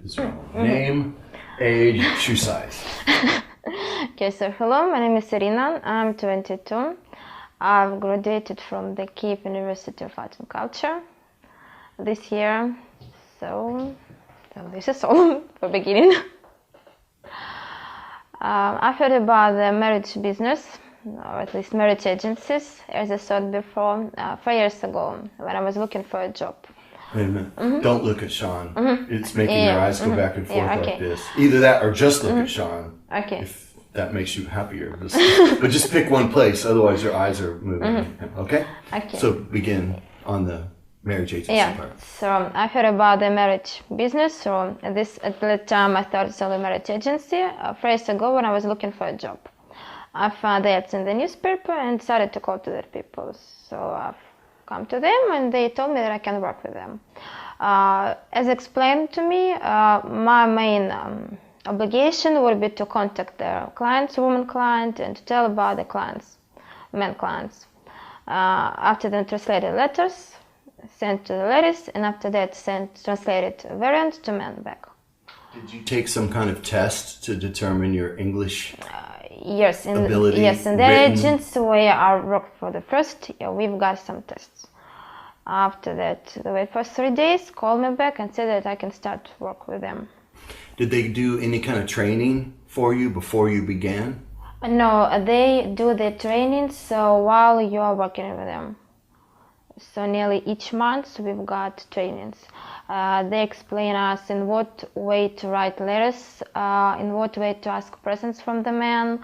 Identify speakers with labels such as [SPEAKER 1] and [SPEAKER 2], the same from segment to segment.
[SPEAKER 1] is wrong. Name, age, shoe size.
[SPEAKER 2] Okay, so hello, my name is Irina. I'm 22. I've graduated from the Kyiv University of Art and Culture this year. So this is all for beginning. I've heard about the marriage business, or at least marriage agencies, as I said before, 4 years ago when I was looking for a job.
[SPEAKER 1] Wait a minute. Don't look at Sean. It's making
[SPEAKER 2] Yeah.
[SPEAKER 1] your eyes go back and forth
[SPEAKER 2] Yeah, okay.
[SPEAKER 1] like this. Either that or just look at Sean.
[SPEAKER 2] Okay.
[SPEAKER 1] If that makes you happier. But just pick one place, otherwise your eyes are moving. Okay?
[SPEAKER 2] Okay.
[SPEAKER 1] So begin on the marriage agency
[SPEAKER 2] Yeah,
[SPEAKER 1] part.
[SPEAKER 2] so I heard about the marriage business. So at that time I thought it's only marriage agency. 4 years ago when I was looking for a job, I found the ads in the newspaper and decided to call to the people. So I've come to them and they told me that I can work with them. As explained to me, my main obligation would be to contact their clients, woman client, and to tell about the clients, men clients. After then translated letters, sent to the ladies, and after that sent translated variant to men back.
[SPEAKER 1] Did you take some kind of test to determine your English
[SPEAKER 2] Yes, in
[SPEAKER 1] ability?
[SPEAKER 2] the
[SPEAKER 1] written?
[SPEAKER 2] agents where I worked for the first year, we've got some tests. After that, they wait for 3 days, called me back and said that I can start work with them.
[SPEAKER 1] Did they do any kind of training for you before you began?
[SPEAKER 2] No, they do the training so while you are working with them. So nearly each month we've got trainings. They explain us in what way to write letters, in what way to ask presents from the man,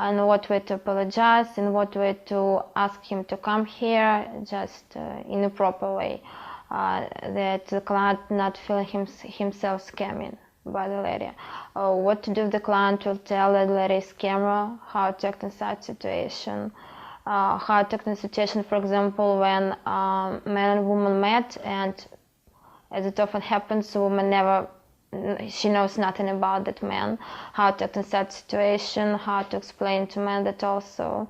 [SPEAKER 2] in what way to apologize, in what way to ask him to come here, just in a proper way, that the client not feeling himself scamming by the lady. What to do if the client will tell the lady scammer, how to act in such situation. How to act in a situation, for example, when man and woman met, and as it often happens, the woman she knows nothing about that man. How to act in such situation, how to explain to men that also,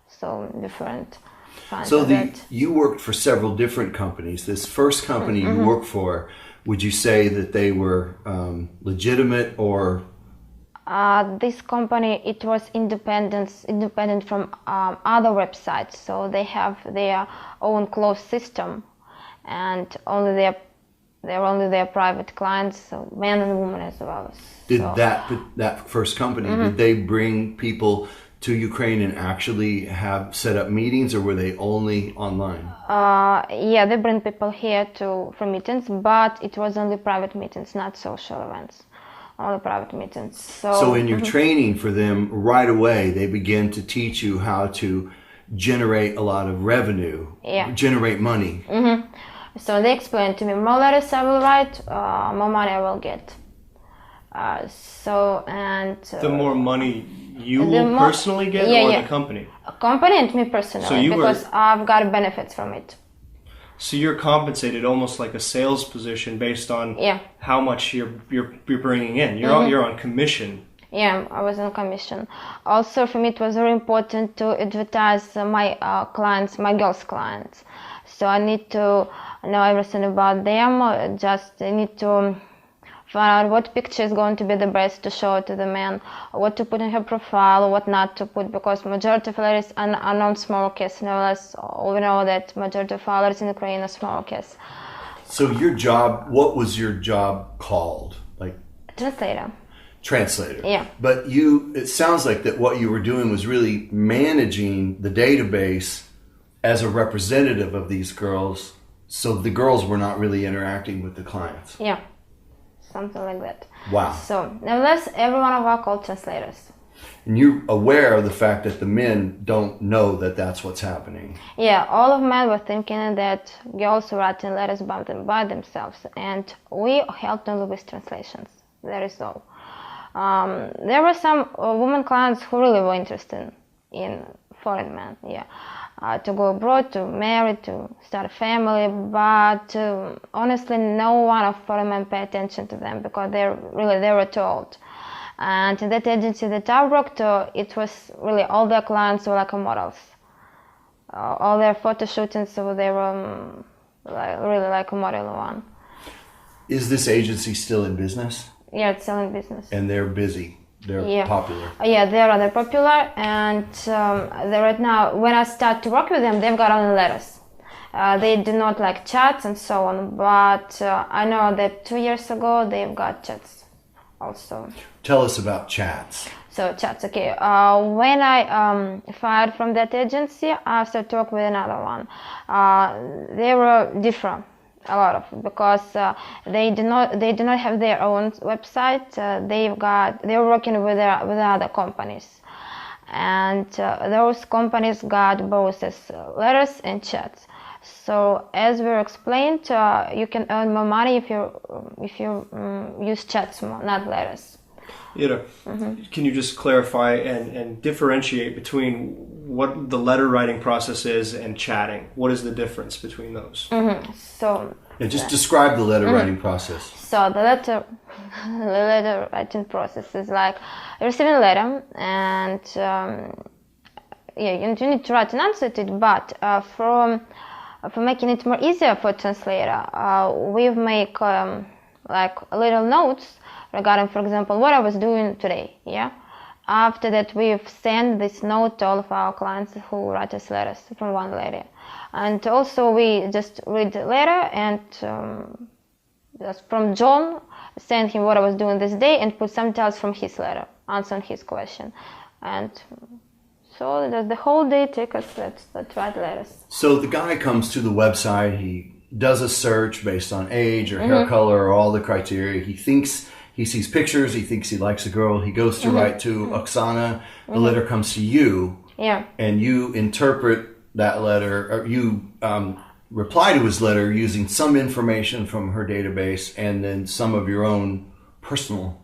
[SPEAKER 2] so different.
[SPEAKER 1] So you worked for several different companies. This first company you worked for, would you say that they were legitimate or?
[SPEAKER 2] This company, it was independent from other websites, so they have their own closed system, and they're only their private clients, so men and women as well.
[SPEAKER 1] Did that first company, did they bring people to Ukraine and actually have set up meetings, or were they only online?
[SPEAKER 2] Yeah, they bring people here for meetings, but it was only private meetings, not social events. Only private meetings.
[SPEAKER 1] So in your training for them, right away, they begin to teach you how to generate a lot of revenue, generate money.
[SPEAKER 2] So they explained to me, more letters I will write, more money I will get.
[SPEAKER 3] The more money you will personally get, or the company?
[SPEAKER 2] A company and me personally, because I've got benefits from it.
[SPEAKER 3] So you're compensated almost like a sales position based on how much you're bringing in. You're on commission.
[SPEAKER 2] Yeah, I was on commission. Also, for me, it was very important to advertise my clients, my girls' clients. So I need to know everything about them. I need to find out what picture is going to be the best to show to the man, what to put in her profile, what not to put, because majority of ladies are non-small case. Nevertheless, we know that majority of ladies in Ukraine are small case.
[SPEAKER 1] So your job, what was your job called? Like
[SPEAKER 2] Translator. Yeah.
[SPEAKER 1] But it sounds like that what you were doing was really managing the database as a representative of these girls, so the girls were not really interacting with the clients.
[SPEAKER 2] Yeah. Something like that.
[SPEAKER 1] Wow.
[SPEAKER 2] So, nevertheless, every one of us are called translators.
[SPEAKER 1] And you're aware of the fact that the men don't know that that's what's happening.
[SPEAKER 2] Yeah, all of men were thinking that girls were writing letters by themselves, and we helped only with translations. That is all. There were some women clients who really were interested in foreign men, to go abroad, to marry, to start a family, but honestly, no one of foreign men paid attention to them because they were told. And in that agency that I worked, it was really all their clients were like models. All their photo shootings, so they were really like a model one.
[SPEAKER 1] Is this agency still in business?
[SPEAKER 2] Yeah, it's still in business.
[SPEAKER 1] And they're busy. They're popular.
[SPEAKER 2] Yeah, they're rather popular, and they right now, when I start to work with them, they've got only letters. They do not like chats and so on, but I know that 2 years ago they've got chats also.
[SPEAKER 1] Tell us about chats.
[SPEAKER 2] So chats, okay. When I fired from that agency, I started to work with another one. They were different. A lot of, because they do not have their own website. They're working with other companies, and those companies got both as letters and chats. So as we explained, you can earn more money if you use chats more, not letters.
[SPEAKER 3] Ira, can you just clarify and differentiate between what the letter writing process is and chatting? What is the difference between those?
[SPEAKER 2] So
[SPEAKER 1] just describe the letter writing process.
[SPEAKER 2] So the letter writing process is like receiving a letter, and you need to write an answer to it. But for making it more easier for translator, we make like little notes regarding, for example, what I was doing today. Yeah. After that, we've sent this note to all of our clients who write us letters from one lady. And also we just read the letter and just from John, send him what I was doing this day and put some details from his letter, answering his question. And so the whole day take us, let's write letters.
[SPEAKER 1] So the guy comes to the website, he does a search based on age or hair color or all the criteria. He sees pictures, he thinks he likes a girl, he goes to write to Oksana, the letter comes to you, and you interpret that letter, or you reply to his letter using some information from her database and then some of your own personal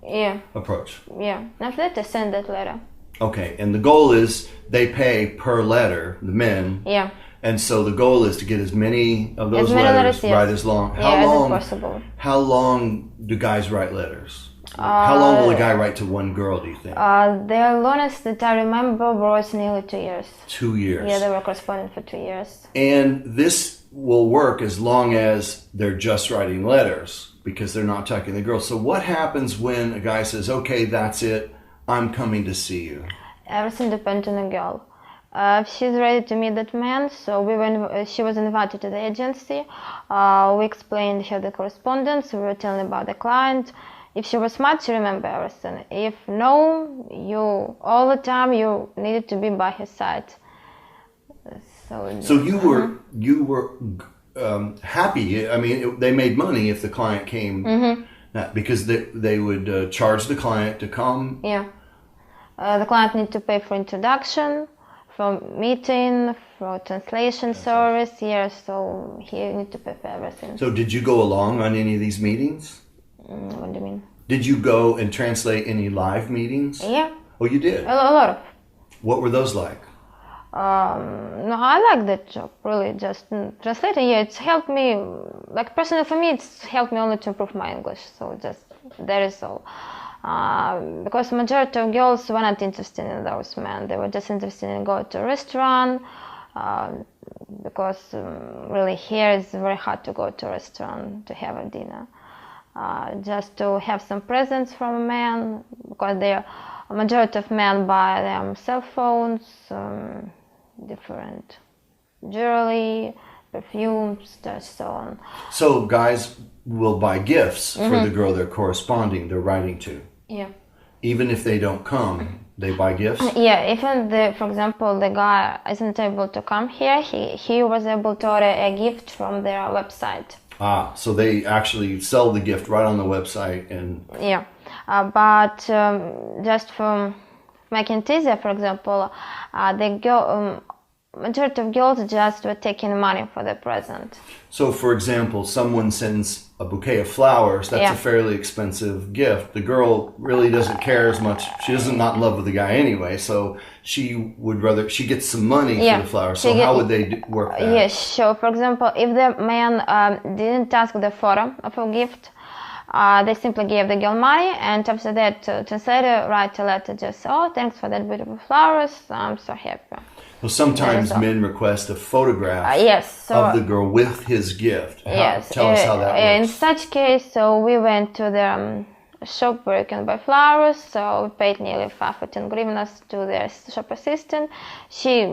[SPEAKER 1] approach.
[SPEAKER 2] Yeah, after that I send that letter.
[SPEAKER 1] Okay, and the goal is they pay per letter, the men.
[SPEAKER 2] Yeah.
[SPEAKER 1] And so the goal is to get as many of those letters, write as long.
[SPEAKER 2] As possible.
[SPEAKER 1] How long do guys write letters? How long will a guy write to one girl, do you think?
[SPEAKER 2] The longest that I remember was nearly 2 years.
[SPEAKER 1] 2 years.
[SPEAKER 2] Yeah, they were corresponding for 2 years.
[SPEAKER 1] And this will work as long as they're just writing letters, because they're not talking to the girl. So what happens when a guy says, okay, that's it, I'm coming to see you?
[SPEAKER 2] Everything depends on the girl. If she's ready to meet that man, so she was invited to the agency. We explained her the correspondence, we were telling about the client. If she was smart, she remembered everything. If no, all the time you needed to be by her side.
[SPEAKER 1] So you were happy. I mean, they made money if the client came, because they would charge the client to come.
[SPEAKER 2] Yeah, the client needs to pay for introduction, for meeting, for translation service. Yeah, so he needs to pay for everything.
[SPEAKER 1] So did you go along on any of these meetings?
[SPEAKER 2] What do you mean?
[SPEAKER 1] Did you go and translate any live meetings?
[SPEAKER 2] Yeah.
[SPEAKER 1] Oh, you did?
[SPEAKER 2] A lot of.
[SPEAKER 1] What were those like?
[SPEAKER 2] No, I like that job, really. Just translating, it's helped me, like personally for me, it's helped me only to improve my English. So just, that is all. Because majority of girls were not interested in those men. They were just interested in going to a restaurant, because really here it's very hard to go to a restaurant to have a dinner. Just to have some presents from a man, because a majority of men buy them cell phones, different jewelry, perfumes, just so on.
[SPEAKER 1] So guys will buy gifts for the girl they're corresponding, they're writing to.
[SPEAKER 2] Yeah.
[SPEAKER 1] Even if they don't come, they buy gifts?
[SPEAKER 2] Yeah, even for example, the guy isn't able to come here, he was able to order a gift from their website.
[SPEAKER 1] So they actually sell the gift right on the website and...
[SPEAKER 2] Yeah, but just for making it easier, for example, majority of girls just were taking money for the present.
[SPEAKER 1] So for example, someone sends a bouquet of flowers, that's a fairly expensive gift. The girl really doesn't care as much. She isn't not in love with the guy anyway, so she would rather, she gets some money for the flowers. So how would they work that?
[SPEAKER 2] Yes, so for example, if the man didn't ask the photo of a gift, they simply gave the girl money, and after that, translator write a letter just, oh, thanks for that beautiful flowers, I'm so happy.
[SPEAKER 1] Well, sometimes
[SPEAKER 2] That is all.
[SPEAKER 1] men request a photograph
[SPEAKER 2] Yes, so
[SPEAKER 1] of the girl with his gift.
[SPEAKER 2] yes.
[SPEAKER 1] Tell us how that
[SPEAKER 2] In
[SPEAKER 1] works.
[SPEAKER 2] such case, so we went to the shop where you can buy flowers. So we paid nearly 5 hryvnias to the shop assistant. She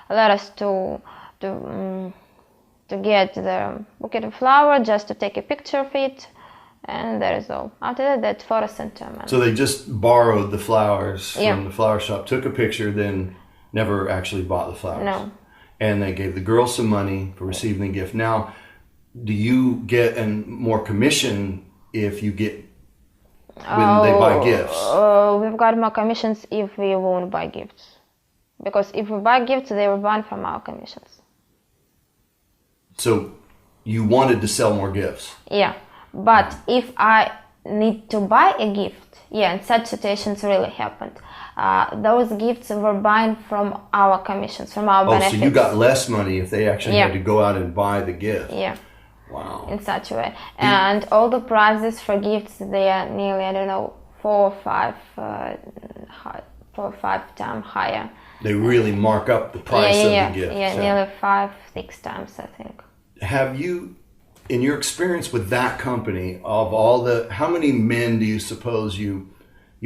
[SPEAKER 2] let us to get the bouquet of flower, just to take a picture of it, and that is all. After that photo center man.
[SPEAKER 1] So they just borrowed the flowers
[SPEAKER 2] Yeah.
[SPEAKER 1] from the flower shop, took a picture, then never actually bought the flowers.
[SPEAKER 2] No.
[SPEAKER 1] And they gave the girl some money for receiving the gift. Now, do you get more commission if you get when they buy gifts?
[SPEAKER 2] We've got more commissions if we won't buy gifts, because if we buy gifts, they will run from our commissions.
[SPEAKER 1] So you wanted to sell more gifts.
[SPEAKER 2] Yeah, but if I need to buy a gift, yeah, and such situations really happened. Those gifts were buying from our commissions, from our
[SPEAKER 1] Oh,
[SPEAKER 2] benefits.
[SPEAKER 1] so you got less money if they actually
[SPEAKER 2] Yeah.
[SPEAKER 1] had to go out and buy the gift.
[SPEAKER 2] Yeah,
[SPEAKER 1] Wow.
[SPEAKER 2] in such a way. And all the prices for gifts, they are nearly, I don't know, 4 or 5 times higher.
[SPEAKER 1] They really mark up the price of the gift.
[SPEAKER 2] Yeah, nearly 5-6 times, I think.
[SPEAKER 1] Have you, in your experience with that company, of all the, how many men do you suppose you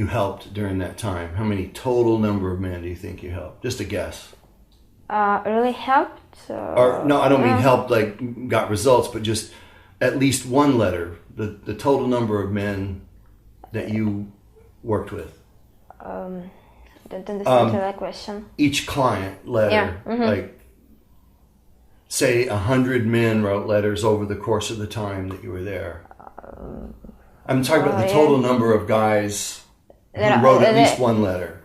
[SPEAKER 1] helped during that time? How many total number of men do you think you helped? Just a guess.
[SPEAKER 2] Really helped.
[SPEAKER 1] Or no, I don't mean helped like got results, but just at least one letter. The total number of men that you worked with.
[SPEAKER 2] Don't understand that question.
[SPEAKER 1] Each client letter,
[SPEAKER 2] Yeah, mhm.
[SPEAKER 1] like say 100 men wrote letters over the course of the time that you were there. I'm talking about the
[SPEAKER 2] yeah.
[SPEAKER 1] total number of guys who
[SPEAKER 2] That-
[SPEAKER 1] wrote at
[SPEAKER 2] that-
[SPEAKER 1] least one letter.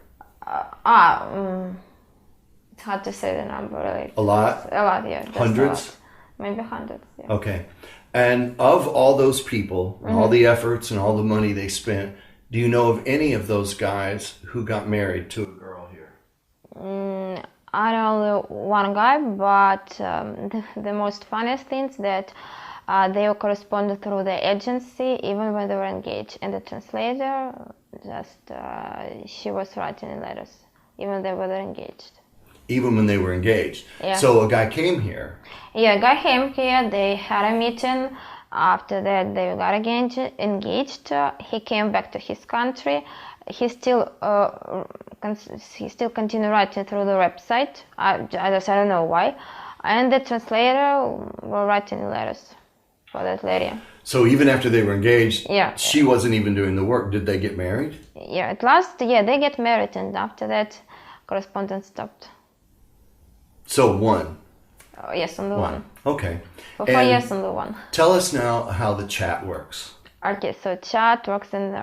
[SPEAKER 2] It's hard to say the number, really.
[SPEAKER 1] A lot?
[SPEAKER 2] A lot, yeah. just a
[SPEAKER 1] Hundreds?
[SPEAKER 2] lot. Maybe hundreds, yeah.
[SPEAKER 1] Okay. And of all those people, and all the efforts and all the money they spent, do you know of any of those guys who got married to a girl here?
[SPEAKER 2] I know only one guy, but the most funniest things that they were corresponded through the agency even when they were engaged. And the translator, she was writing letters, even they were engaged.
[SPEAKER 1] Even when they were engaged.
[SPEAKER 2] Yeah.
[SPEAKER 1] So a guy came here.
[SPEAKER 2] Yeah, guy came here, they had a meeting. After that, they got engaged. He came back to his country. He still continued writing through the website. I don't know why. And the translator were writing letters for that lady.
[SPEAKER 1] So even after they were engaged,
[SPEAKER 2] Yeah.
[SPEAKER 1] she wasn't even doing the work. Did they get married?
[SPEAKER 2] Yeah, at last, yeah, they get married, and after that, correspondence stopped.
[SPEAKER 1] So one.
[SPEAKER 2] Yes, only one.
[SPEAKER 1] Okay.
[SPEAKER 2] For 4 years, only one.
[SPEAKER 1] Tell us now how the chat works.
[SPEAKER 2] Okay, so chat works in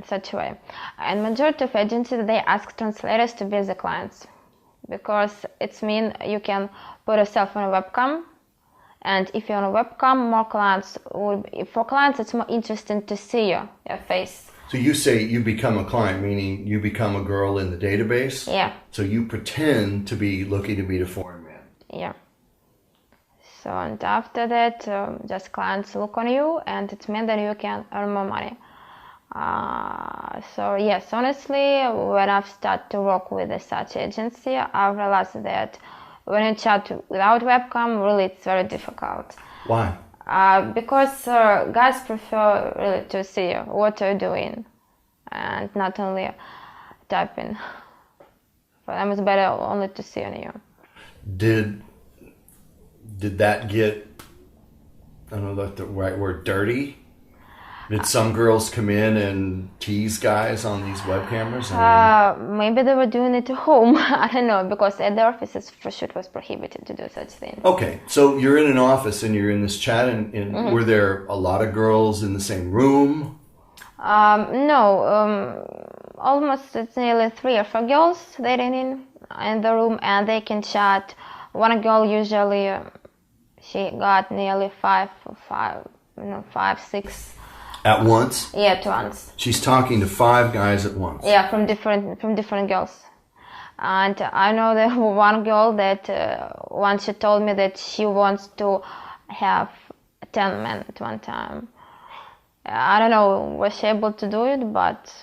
[SPEAKER 2] such a way. And majority of agencies, they ask translators to be the clients, because it's mean you can put yourself on a webcam, and if you're on a webcam, more clients for clients, it's more interesting to see your face.
[SPEAKER 1] So you say you become a client, meaning you become a girl in the database?
[SPEAKER 2] Yeah,
[SPEAKER 1] So you pretend to be looking to meet a foreign man.
[SPEAKER 2] yeah. So, and after that, just clients look on you, and it means that you can earn more money. So yes, honestly, when I've started to work with a such agency, I've realized that when you chat without webcam, really it's very difficult.
[SPEAKER 1] Why?
[SPEAKER 2] Because guys prefer really to see what you're doing, and not only typing. For them, it's better only to see on you.
[SPEAKER 1] Did that get, I don't know the right word, dirty? Did some girls come in and tease guys on these web cameras?
[SPEAKER 2] Maybe they were doing it at home. I don't know, because at the offices for sure it was prohibited to do such things.
[SPEAKER 1] Okay, so you're in an office and you're in this chat, and were there a lot of girls in the same room?
[SPEAKER 2] No, almost it's nearly 3 or 4 girls they're in the room, and they can chat. One girl usually she got nearly 5, 6.
[SPEAKER 1] At once?
[SPEAKER 2] Yeah, at once.
[SPEAKER 1] She's talking to 5 guys at once.
[SPEAKER 2] Yeah, from different girls. And I know that one girl that once she told me that she wants to have 10 men at one time. I don't know, was she able to do it, but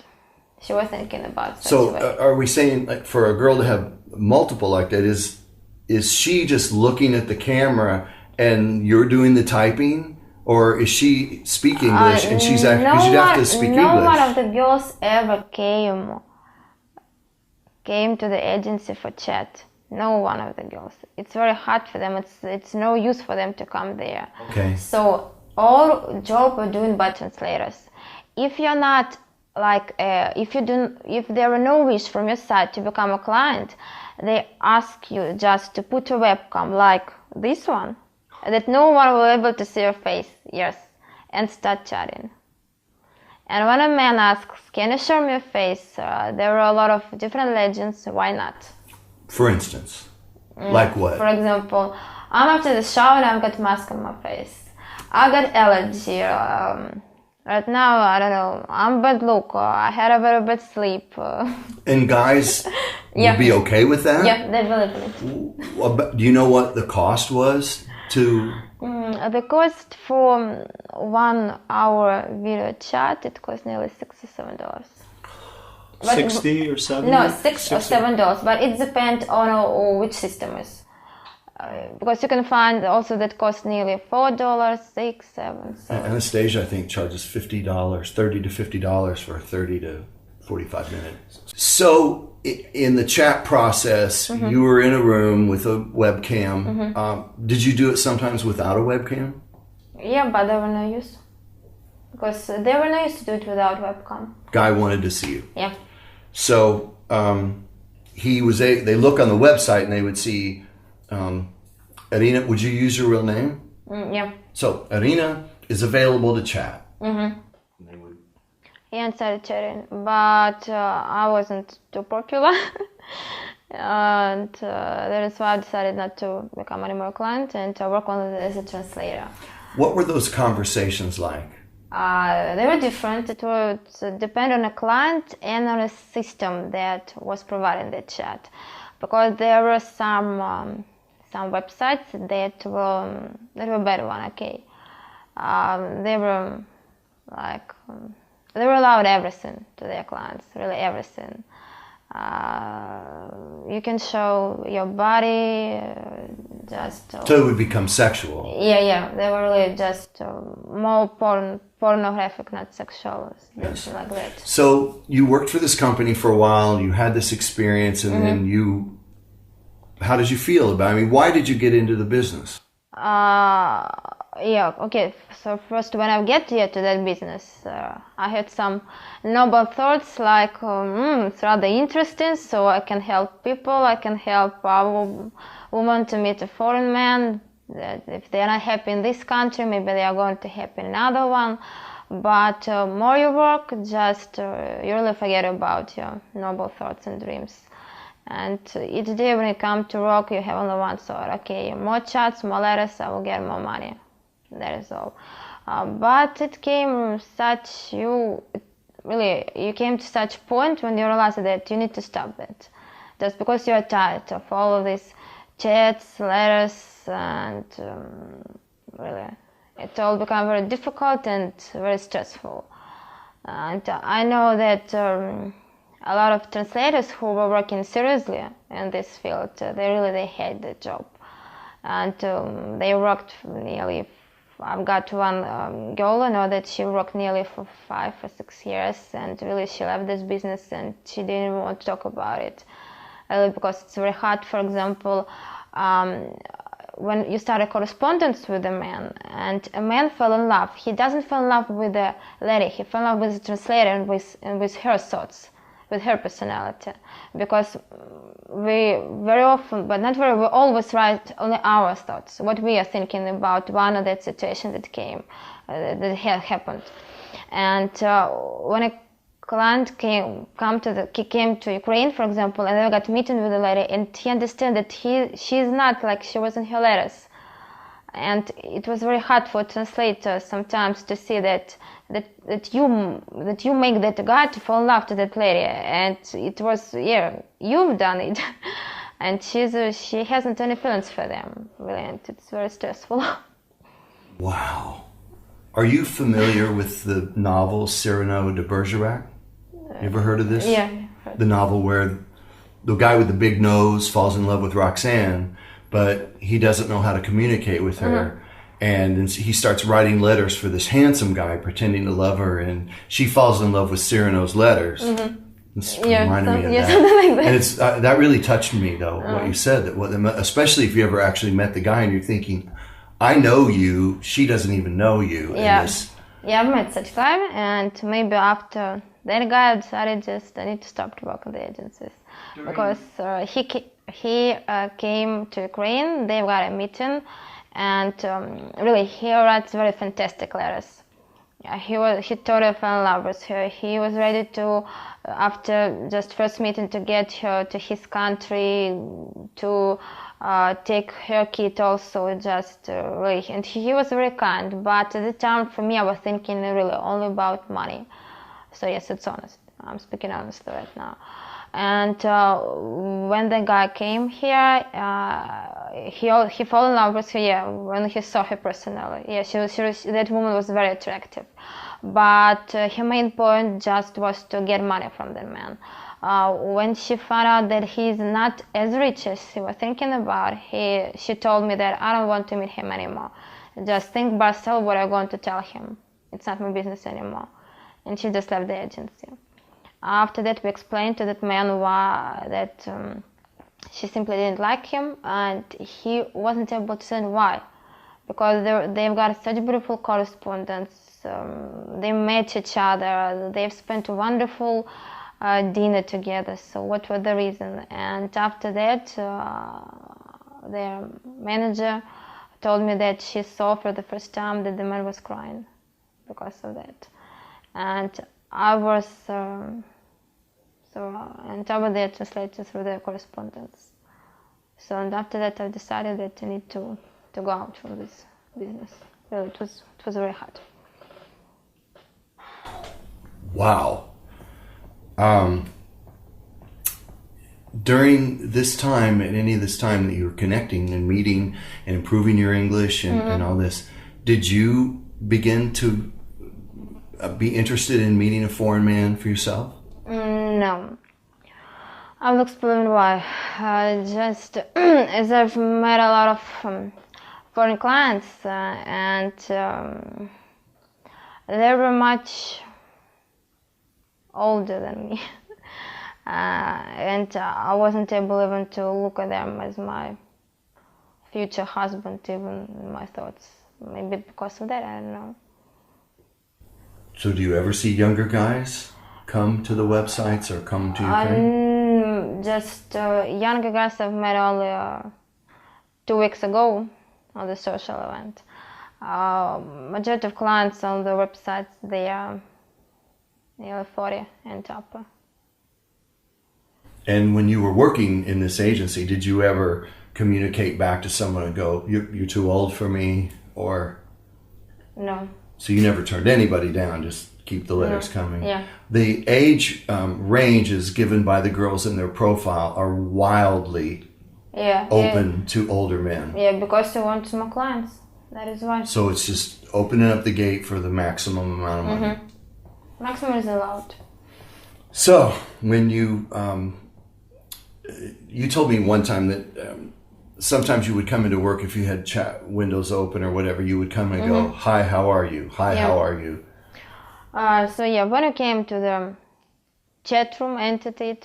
[SPEAKER 2] she was thinking about such
[SPEAKER 1] So
[SPEAKER 2] a way.
[SPEAKER 1] are we saying, like, for a girl to have multiple like that, is is she just looking at the camera and you're doing the typing, or is she speak English and she's actually because you'd have to speak
[SPEAKER 2] no
[SPEAKER 1] English?
[SPEAKER 2] one of the girls ever came to the agency for chat. No one of the girls. It's very hard for them. It's no use for them to come there.
[SPEAKER 1] Okay.
[SPEAKER 2] So all job are doing by translators. If you're not like if there are no wish from your side to become a client, they ask you just to put a webcam like this one, that no one will be able to see your face. Yes, and start chatting. And when a man asks, "Can you show me your face?" There are a lot of different legends. Why not?
[SPEAKER 1] For instance, like what?
[SPEAKER 2] For example, I'm after the shower and I've got mask on my face. I got allergy. Right now, I don't know. I'm bad look. I had a very bad sleep.
[SPEAKER 1] And guys
[SPEAKER 2] Yeah.
[SPEAKER 1] would be okay with that?
[SPEAKER 2] Yeah, they believe in it.
[SPEAKER 1] Well, but do you know what the cost was to?
[SPEAKER 2] The cost for 1 hour video chat, it cost nearly $6 or $7. But
[SPEAKER 3] 60 or 70?
[SPEAKER 2] No, $6 or $7, but it depends on which system is. Because you can find also that costs nearly $4, $6, $7. So.
[SPEAKER 1] Anastasia, I think, charges $50, $30 to $50 for 30 to 45 minutes. So, in the chat process, you were in a room with a webcam. Did you do it sometimes without a webcam?
[SPEAKER 2] Yeah, but there were no use. Because they were no use to do it without webcam.
[SPEAKER 1] Guy wanted to see you.
[SPEAKER 2] Yeah.
[SPEAKER 1] So, they look on the website and they would see, Irina, would you use your real name?
[SPEAKER 2] Yeah.
[SPEAKER 1] So, Irina is available to chat.
[SPEAKER 2] He started chatting, but I wasn't too popular. And that is why I decided not to become any more client and to work only as a translator.
[SPEAKER 1] What were those conversations like?
[SPEAKER 2] They were different. It would depend on a client and on a system that was providing the chat, because there were some websites that were better one. Okay, they were like they were allowed everything to their clients, really everything. You can show your body, just.
[SPEAKER 1] So it would become sexual.
[SPEAKER 2] Yeah. They were really just more pornographic, not sexual, something like that.
[SPEAKER 1] So you worked for this company for a while. You had this experience, and then how did you feel about it? I mean, why did you get into the business?
[SPEAKER 2] Yeah, okay. So first, when I get here to that business, I had some noble thoughts like, it's rather interesting, so I can help people, I can help our women to meet a foreign man, that if they're not happy in this country, maybe they are going to happy in another one. But more you work, just you really forget about your noble thoughts and dreams. And each day when you come to work, you have only one thought: okay, more chats, more letters, I will get more money. That is all. But it came you came to such point when you realize that you need to stop it. Just because you are tired of all of these chats, letters, and really, it all became very difficult and very stressful. And I know that a lot of translators who were working seriously in this field, they hate the job, and they worked nearly. I've got one girl, I know that she worked nearly for 5 or 6 years, and really she left this business and she didn't even want to talk about it, because it's very hard. For example, when you start a correspondence with a man and a man fell in love, he doesn't fall in love with the lady, he fell in love with the translator and with her thoughts, with her personality, because we very often, but not very, we always write only our thoughts, what we are thinking about one of that situation that came, that had happened. And when a client came to Ukraine, for example, and they got meeting with the lady, and he understood that she's not like she was in her letters. And it was very hard for translators sometimes to see that you make that guy to fall in love to that lady, and it was, you've done it, and she hasn't any feelings for them, really, and it's very stressful.
[SPEAKER 1] Wow. Are you familiar with the novel Cyrano de Bergerac? You ever heard of this?
[SPEAKER 2] Yeah.
[SPEAKER 1] The novel where the guy with the big nose falls in love with Roxanne, but he doesn't know how to communicate with her. And then he starts writing letters for this handsome guy, pretending to love her, and she falls in love with Cyrano's letters. It's reminded me of that.
[SPEAKER 2] Something like that.
[SPEAKER 1] And it's that really touched me, though, what you said. That especially if you ever actually met the guy and you're thinking, I know you, she doesn't even know you.
[SPEAKER 2] Yeah.
[SPEAKER 1] And this,
[SPEAKER 2] Yeah, I've met such guy, and maybe after that guy, I decided I need to stop to work at the agencies because he came to Ukraine. They've got a meeting, and really he writes very fantastic letters. Yeah, he totally fell in love with her. He was ready to, after just first meeting, to get her to his country, to take her kid also, just really, and he was very kind. But at the time, for me, I was thinking really only about money. So yes, it's honest. I'm speaking honestly right now. And when the guy came here, he fell in love with her. Yeah, when he saw her personally, yeah, that woman was very attractive. But her main point just was to get money from the man. When she found out that he's not as rich as she was thinking about, she told me that I don't want to meet him anymore. Just think by yourself what I'm going to tell him. It's not my business anymore. And she just left the agency. After that, we explained to that man that she simply didn't like him, and he wasn't able to say why. Because they've got such beautiful correspondence. They met each other. They've spent a wonderful dinner together. So what was the reason? And after that, their manager told me that she saw for the first time that the man was crying because of that. And I was on top of that, translated through the correspondence. So, and after that, I decided that I need to go out from this business. Really, it was very hard.
[SPEAKER 1] wow. During this time, and any of this time that you were connecting and meeting and improving your English and all this, did you begin to be interested in meeting a foreign man for yourself?
[SPEAKER 2] No. I will explain why. Just as I've met a lot of foreign clients, and they were much older than me. And I wasn't able even to look at them as my future husband, even in my thoughts. Maybe because of that, I don't know.
[SPEAKER 1] So do you ever see younger guys come to the websites or come to Ukraine?
[SPEAKER 2] Just younger guys I've met only 2 weeks ago on the social event. Majority of clients on the websites, they are nearly 40 and up.
[SPEAKER 1] And when you were working in this agency, did you ever communicate back to someone and go, you're too old for me, or?
[SPEAKER 2] No.
[SPEAKER 1] So you never turned anybody down, just keep the letters coming.
[SPEAKER 2] Yeah.
[SPEAKER 1] The age ranges given by the girls in their profile are wildly open to older men.
[SPEAKER 2] Yeah, because they want more clients. That is why.
[SPEAKER 1] So it's just opening up the gate for the maximum amount of money.
[SPEAKER 2] Maximum is allowed.
[SPEAKER 1] So when you told me one time that sometimes you would come into work if you had chat windows open or whatever, you would come and go, hi, how are you? Hi, how are you?
[SPEAKER 2] So yeah, when you came to the chat room entity,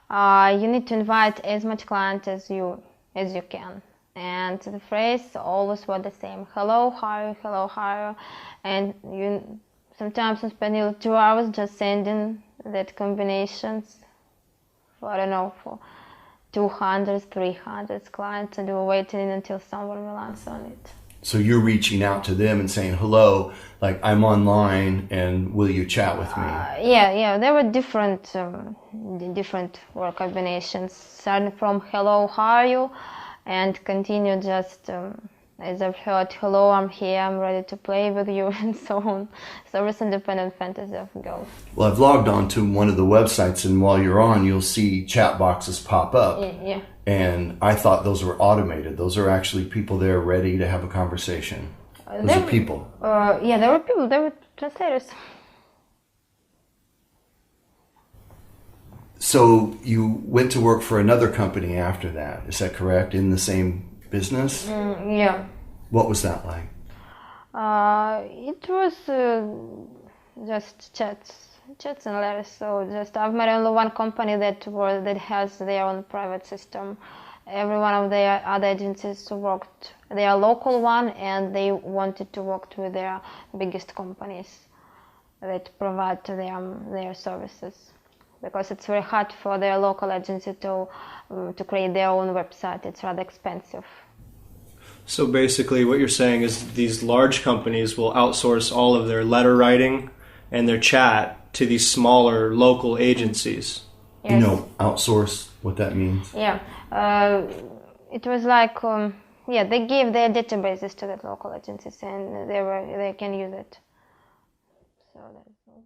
[SPEAKER 2] you need to invite as much client as you can. And the phrase always was the same. Hello, how are you? And you sometimes spend nearly 2 hours just sending that combinations for, I don't know, for 200, 300 clients, and you were waiting until someone will answer on it.
[SPEAKER 1] So you're reaching out to them and saying, hello, like I'm online and will you chat with me?
[SPEAKER 2] Yeah, there were different word combinations, starting from hello, how are you, and continue just as I've heard, hello, I'm here, I'm ready to play with you, and so on. So it's independent fantasy of girls.
[SPEAKER 1] Well, I've logged on to one of the websites, and while you're on, you'll see chat boxes pop up.
[SPEAKER 2] Yeah.
[SPEAKER 1] And I thought those were automated. Those are actually people there ready to have a conversation. Those are people.
[SPEAKER 2] Yeah, there were people. There were translators.
[SPEAKER 1] So you went to work for another company after that. Is that correct? In the same business.
[SPEAKER 2] Yeah.
[SPEAKER 1] What was that like?
[SPEAKER 2] It was just chats and letters. So just I've met only one company that has their own private system. Every one of their other agencies worked their local one, and they wanted to work with their biggest companies that provide to them their services, because it's very hard for their local agency to create their own website. It's rather expensive.
[SPEAKER 3] So basically what you're saying is these large companies will outsource all of their letter writing and their chat to these smaller local agencies.
[SPEAKER 2] Yes.
[SPEAKER 1] You know, outsource, what that means?
[SPEAKER 2] Yeah. It was like, they give their databases to the local agencies, and they can use it. So that's all.